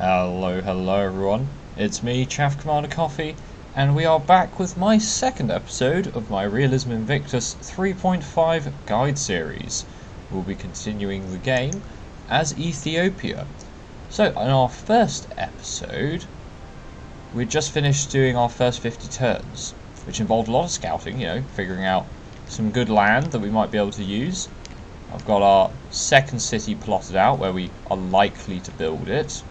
Hello everyone, it's me, Chaff Commander Coffee, and we are back with my second episode of my Realism Invictus 3.5 guide series. We'll be continuing the game as Ethiopia. So, in our first episode, we just finished doing our first 50 turns, which involved a lot of scouting, figuring out some good land that we might be able to use. I've got our second city plotted out where we are likely to build it.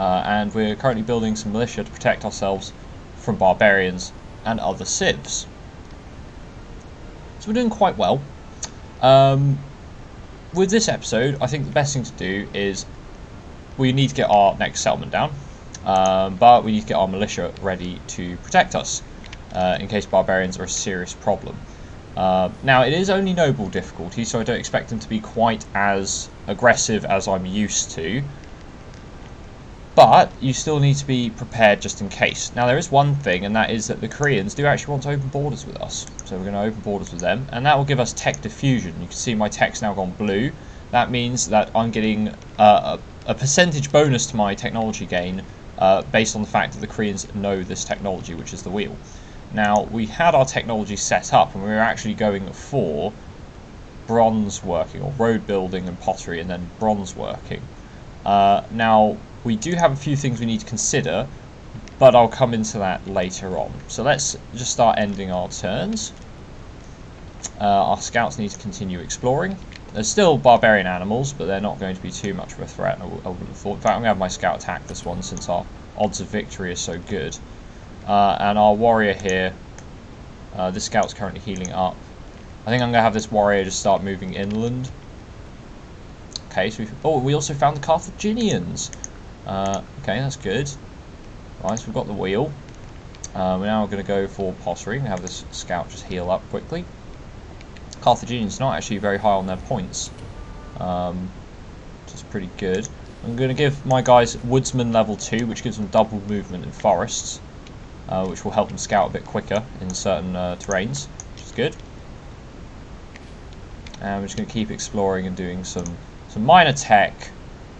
And we're currently building some militia to protect ourselves from barbarians and other civs. So we're doing quite well. With this episode, I think the best thing to do is we need to get our next settlement down, but we need to get our militia ready to protect us in case barbarians are a serious problem. Now, it is only noble difficulty, so I don't expect them to be quite as aggressive as I'm used to. But you still need to be prepared just in case. Now there is one thing, and that is that the Koreans do actually want to open borders with us. So we're going to open borders with them, and that will give us tech diffusion. You can see my tech's now gone blue. That means that I'm getting a percentage bonus to my technology gain based on the fact that the Koreans know this technology, which is the wheel. Now we had our technology set up, and we were actually going for bronze working, or road building and pottery, and then bronze working. Now we do have a few things we need to consider, but I'll come into that later on. So let's just start ending our turns. Our scouts need to continue exploring. There's still barbarian animals, but they're not going to be too much of a threat, I wouldn't have thought. In fact, I'm going to have my scout attack this one since our odds of victory are so good. And our warrior here, this scout's currently healing up. I think I'm going to have this warrior just start moving inland. Okay, so we also found the Carthaginians. Okay, that's good. Right, so we've got the wheel. We're now going to go for pottery and have this scout just heal up quickly. Carthaginians not actually very high on their points, which is pretty good. I'm going to give my guys woodsman level 2, which gives them double movement in forests, which will help them scout a bit quicker in certain terrains, which is good. And we're just going to keep exploring and doing some minor tech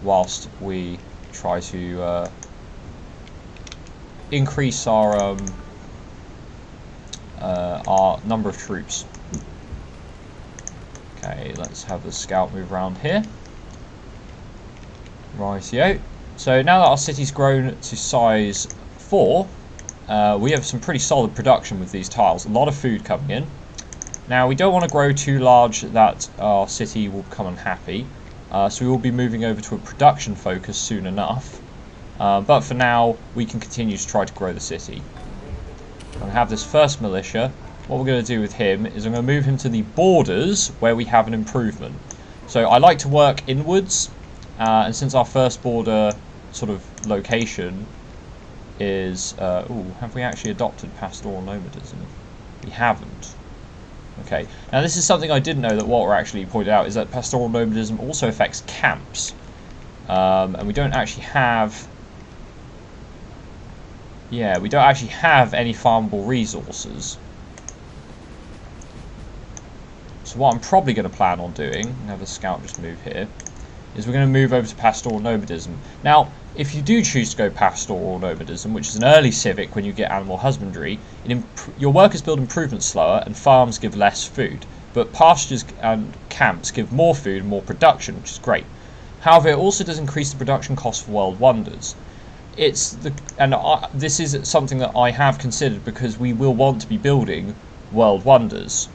whilst we try to increase our number of troops. Okay, let's have the scout move around here. Rightio. So now that our city's grown to size 4, we have some pretty solid production with these tiles. A lot of food coming in. Now we don't want to grow too large that our city will become unhappy. So we will be moving over to a production focus soon enough. But for now, we can continue to try to grow the city. I'm going to have this first militia. What we're going to do with him is I'm going to move him to the borders where we have an improvement. So I like to work inwards. And since our first border sort of location is... have we actually adopted pastoral nomadism? We haven't. Okay, now this is something I didn't know that Walter actually pointed out, is that pastoral nomadism also affects camps. And we don't actually have... Yeah, we don't actually have any farmable resources. So what I'm probably going to plan on doing, and have the scout just move here, is we're going to move over to pastoral nomadism. Now, if you do choose to go pastoral nomadism, which is an early civic when you get animal husbandry, your workers build improvements slower and farms give less food. But pastures and camps give more food and more production, which is great. However, it also does increase the production cost for world wonders. This is something that I have considered because we will want to be building world wonders.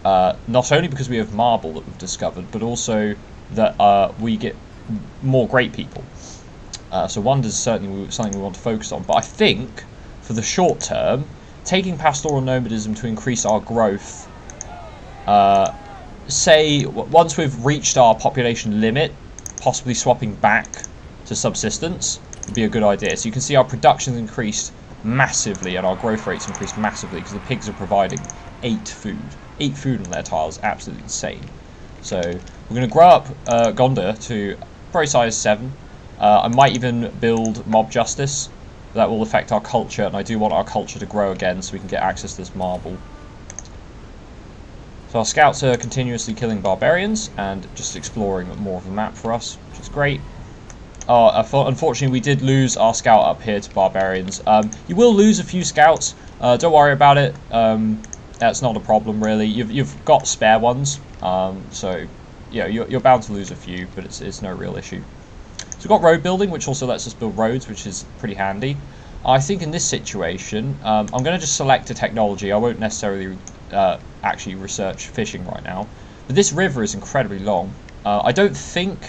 Not only because we have marble that we've discovered, but also that we get more great people. So wonders is certainly something we want to focus on. But I think, for the short term, taking pastoral nomadism to increase our growth, say, once we've reached our population limit, possibly swapping back to subsistence would be a good idea. So you can see our production's increased massively and our growth rates increased massively because the pigs are providing 8 food. 8 food on their tiles, absolutely insane. So we're going to grow up Gonda to probably size 7. I might even build mob justice. That will affect our culture, and I do want our culture to grow again so we can get access to this marble. So our scouts are continuously killing barbarians and just exploring more of the map for us, which is great. Oh, unfortunately, we did lose our scout up here to barbarians. You will lose a few scouts. Don't worry about it. That's not a problem, really. You've got spare ones, so yeah, you're bound to lose a few, but it's no real issue. So we've got road building, which also lets us build roads, which is pretty handy. I think in this situation, I'm going to just select a technology. I won't necessarily actually research fishing right now. But this river is incredibly long. I don't think...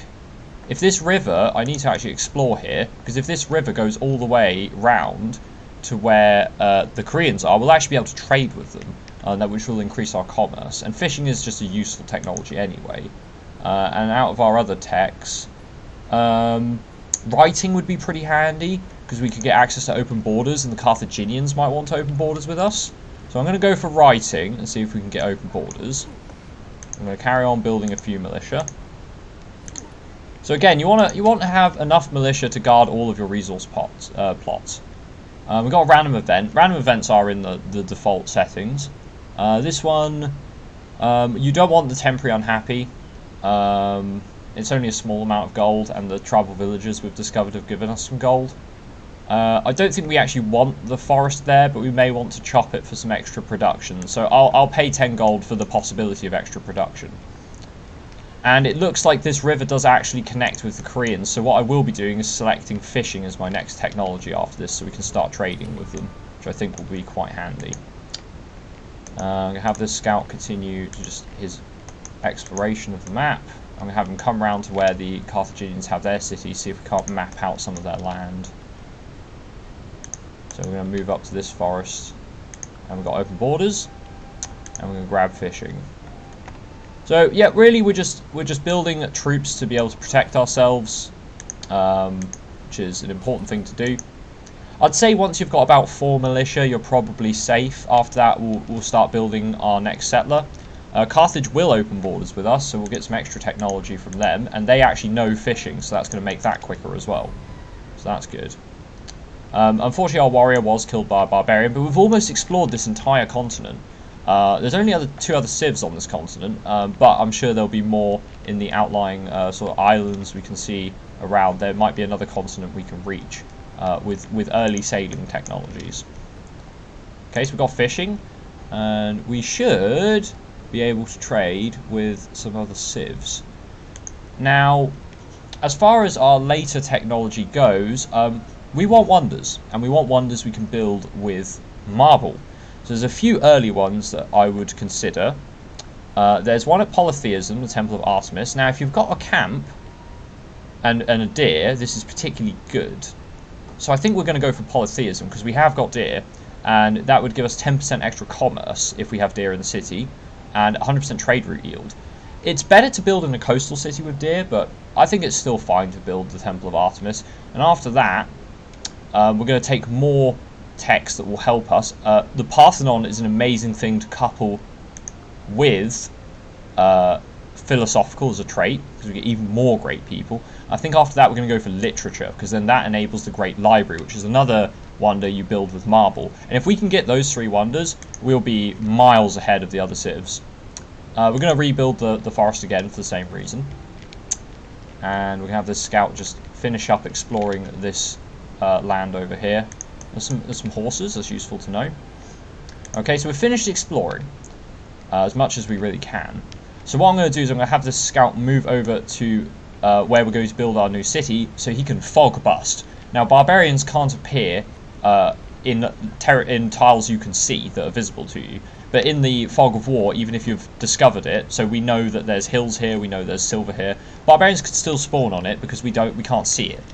If this river... I need to actually explore here, because if this river goes all the way round to where the Koreans are, we'll actually be able to trade with them, which will increase our commerce. And fishing is just a useful technology anyway. And out of our other techs... writing would be pretty handy, because we could get access to open borders, and the Carthaginians might want to open borders with us. So I'm going to go for writing and see if we can get open borders. I'm going to carry on building a few militia. So again, you want to have enough militia to guard all of your resource plots. We've got a random event. Random events are in the default settings. This one, you don't want the temporary unhappy. It's only a small amount of gold, and the tribal villagers we've discovered have given us some gold. I don't think we actually want the forest there, but we may want to chop it for some extra production. So I'll pay 10 gold for the possibility of extra production. And it looks like this river does actually connect with the Koreans, so what I will be doing is selecting fishing as my next technology after this, so we can start trading with them, which I think will be quite handy. I'm going to have this scout continue to just his exploration of the map. I'm going to have him come round to where the Carthaginians have their city, see if we can't map out some of their land. So we're going to move up to this forest, and we've got open borders, and we're going to grab fishing. So yeah, really we're just building troops to be able to protect ourselves, which is an important thing to do. I'd say once you've got about 4 militia, you're probably safe. After that, we'll start building our next settler. Carthage will open borders with us, so we'll get some extra technology from them, and they actually know fishing, so that's going to make that quicker as well. So that's good. Unfortunately, our warrior was killed by a barbarian, but we've almost explored this entire continent. There's only 2 other civs on this continent, but I'm sure there'll be more in the outlying sort of islands we can see around. There might be another continent we can reach with early sailing technologies. Okay, so we've got fishing, and we should be able to trade with some other civs. Now, as far as our later technology goes, we want wonders, and we want wonders we can build with marble. So there's a few early ones that I would consider. There's one at Polytheism, the Temple of Artemis. Now, if you've got a camp and a deer, this is particularly good. So I think we're going to go for Polytheism, because we have got deer, and that would give us 10% extra commerce if we have deer in the city, and 100% trade route yield. It's better to build in a coastal city with deer, but I think it's still fine to build the Temple of Artemis. And after that, we're going to take more techs that will help us. The Parthenon is an amazing thing to couple with philosophical as a trait, because we get even more great people. I think after that we're going to go for literature, because then that enables the Great Library, which is another wonder you build with marble. And if we can get those 3 wonders, we'll be miles ahead of the other civs. We're going to rebuild the forest again for the same reason. And we're going to have this scout just finish up exploring this land over here. There's some horses, that's useful to know. Okay, so we've finished exploring as much as we really can. So what I'm going to do is I'm going to have this scout move over to where we're going to build our new city, so he can fog bust. Now, barbarians can't appear in tiles you can see that are visible to you, but in the fog of war, even if you've discovered it, so we know that there's hills here, we know there's silver here, barbarians could still spawn on it because we can't see it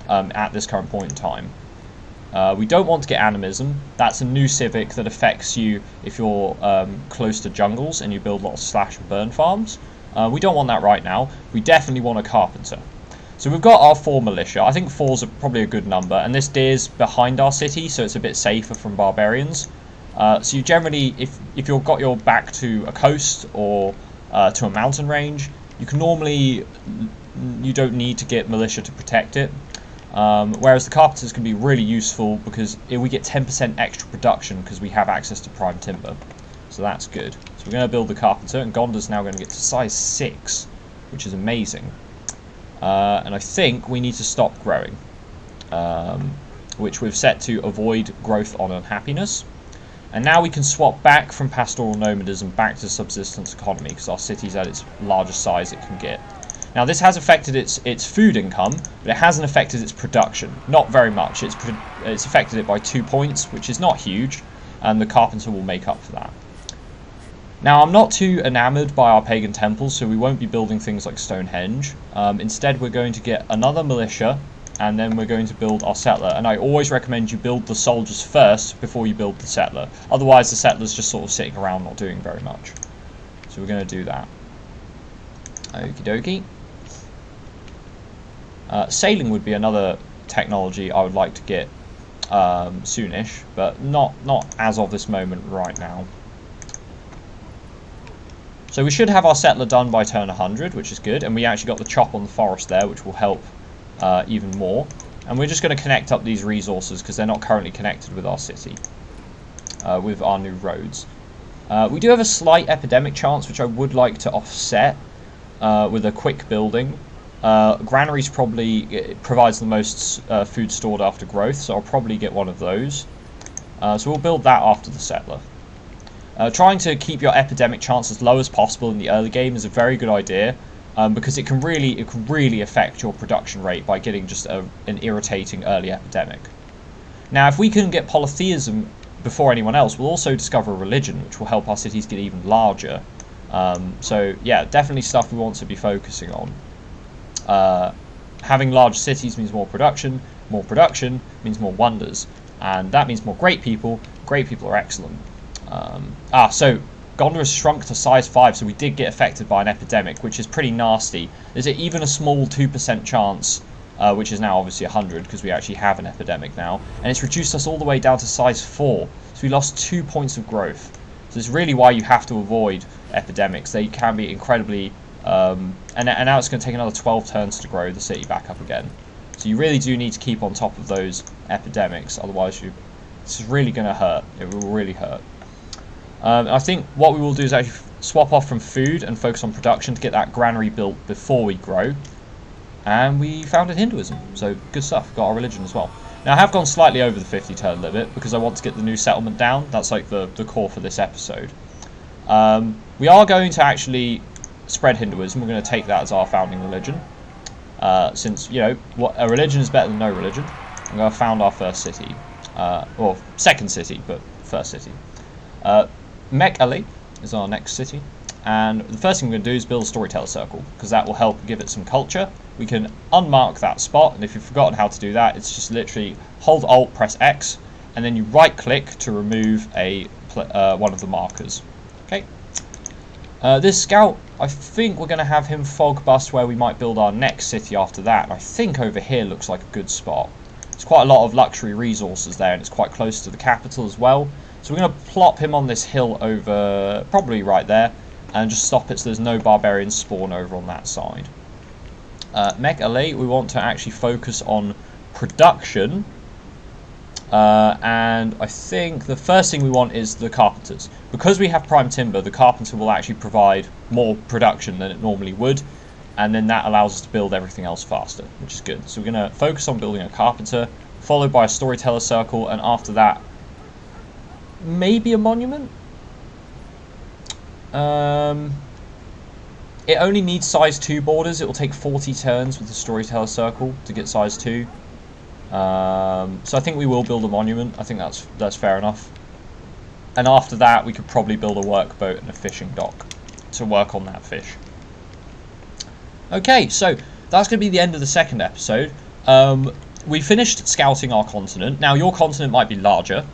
at this current point in time. We don't want to get animism. That's a new civic that affects you if you're close to jungles and you build lots of slash and burn farms. We don't want that right now. We definitely want a carpenter. So we've got our 4 militia. I think 4's probably a good number, and this deer's behind our city, so it's a bit safer from barbarians. So you generally, if you've got your back to a coast or to a mountain range, you don't need to get militia to protect it. Whereas the carpenters can be really useful because we get 10% extra production because we have access to prime timber. So that's good. So we're going to build the carpenter, and Gondor's now going to get to size 6, which is amazing. and I think we need to stop growing, which we've set to avoid growth on unhappiness. And now we can swap back from pastoral nomadism back to subsistence economy, because our city's at its largest size it can get. Now this has affected its food income, but it hasn't affected its production. Not very much. It's affected it by 2 points, which is not huge, and the carpenter will make up for that. Now I'm not too enamoured by our pagan temples, so we won't be building things like Stonehenge. Instead we're going to get another militia, and then we're going to build our settler. And I always recommend you build the soldiers first before you build the settler. Otherwise the settler's just sort of sitting around not doing very much. So we're going to do that. Okie dokie. Sailing would be another technology I would like to get soonish, but not as of this moment right now. So we should have our settler done by turn 100, which is good, and we actually got the chop on the forest there, which will help even more. And we're just going to connect up these resources because they're not currently connected with our city, with our new roads. We do have a slight epidemic chance, which I would like to offset with a quick building. Granaries probably provides the most food stored after growth, so I'll probably get one of those. So we'll build that after the settler. Trying to keep your epidemic chance as low as possible in the early game is a very good idea, because it can really affect your production rate by getting just an irritating early epidemic. Now, if we can get polytheism before anyone else, we'll also discover a religion, which will help our cities get even larger. So yeah, definitely stuff we want to be focusing on. Having large cities means more production means more wonders, and that means more great people. Great people are excellent. So Gondor has shrunk to size 5, so we did get affected by an epidemic, which is pretty nasty. There's even a small 2% chance, which is now obviously 100 because we actually have an epidemic now, and it's reduced us all the way down to size 4, so we lost 2 points of growth. So this is really why you have to avoid epidemics. They can be incredibly and now it's going to take another 12 turns to grow the city back up again. So you really do need to keep on top of those epidemics, otherwise this is really going to hurt. It will really hurt. I think what we will do is actually swap off from food and focus on production to get that granary built before we grow. And we founded Hinduism, so good stuff. Got our religion as well. Now I have gone slightly over the 50 turn limit because I want to get the new settlement down. That's like the core for this episode. We are going to actually spread Hinduism. We're going to take that as our founding religion. Since, you know, a religion is better than no religion. I'm going to found our first city. Or second city, but first city. Mek Ali is our next city. And the first thing we're going to do is build a storyteller circle, because that will help give it some culture. We can unmark that spot, and if you've forgotten how to do that, it's just literally hold Alt, press X, and then you right click to remove one of the markers. Okay. This scout, I think we're going to have him fog bust where we might build our next city after that. And I think over here looks like a good spot. There's quite a lot of luxury resources there, and it's quite close to the capital as well. So we're going to plop him on this hill over, probably right there, and just stop it so there's no barbarians spawn over on that side. Mek Ali, we want to actually focus on production. And I think the first thing we want is the carpenters. Because we have prime timber, the carpenter will actually provide more production than it normally would, and then that allows us to build everything else faster, which is good. So we're going to focus on building a carpenter, followed by a storyteller circle, and after that, maybe a monument? It only needs size 2 borders. It will take 40 turns with the storyteller circle to get size 2. So I think we will build a monument. I think that's fair enough. And after that, we could probably build a workboat and a fishing dock to work on that fish. Okay, so that's going to be the end of the second episode. We finished scouting our continent. Now, your continent might be larger,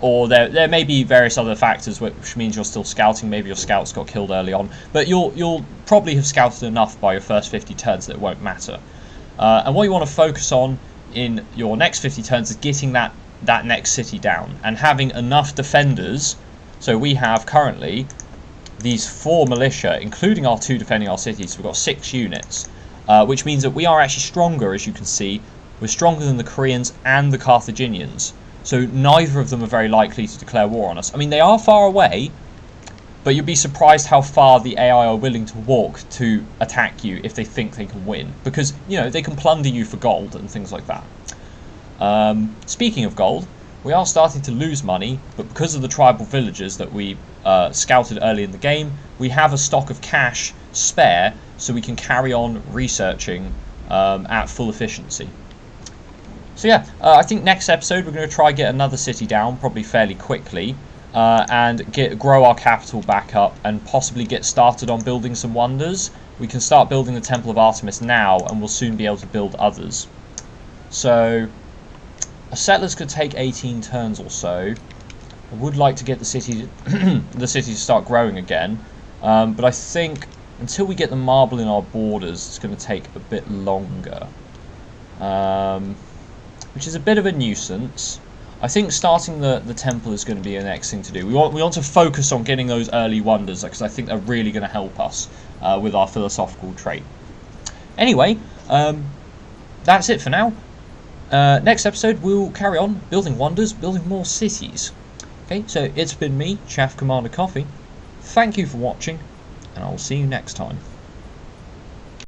or there may be various other factors which means you're still scouting. Maybe your scouts got killed early on, but you'll probably have scouted enough by your first 50 turns that it won't matter. And what you want to focus on in your next 50 turns is getting that next city down and having enough defenders. So we have currently these 4 militia, including our 2 defending our cities. So we've got 6 units, which means that we are actually stronger, as you can see. We're stronger than the Koreans and the Carthaginians. So neither of them are very likely to declare war on us. I mean, they are far away, But you'll be surprised how far the AI are willing to walk to attack you if they think they can win. Because, you know, they can plunder you for gold and things like that. Speaking of gold, we are starting to lose money, but because of the tribal villagers that we scouted early in the game, we have a stock of cash spare, so we can carry on researching at full efficiency. So yeah, I think next episode we're going to try get another city down, probably fairly quickly, and grow our capital back up, and possibly get started on building some wonders. We can start building the Temple of Artemis now, and we'll soon be able to build others. So a settlers could take 18 turns or so. I would like to get the city, the city to start growing again, but I think until we get the marble in our borders, it's going to take a bit longer, which is a bit of a nuisance. I think starting the temple is going to be the next thing to do. We want to focus on getting those early wonders, because I think they're really going to help us with our philosophical trait. Anyway, that's it for now. Next episode we'll carry on building wonders, building more cities. Okay, so it's been me, Chaff Commander Coffee. Thank you for watching, and I will see you next time.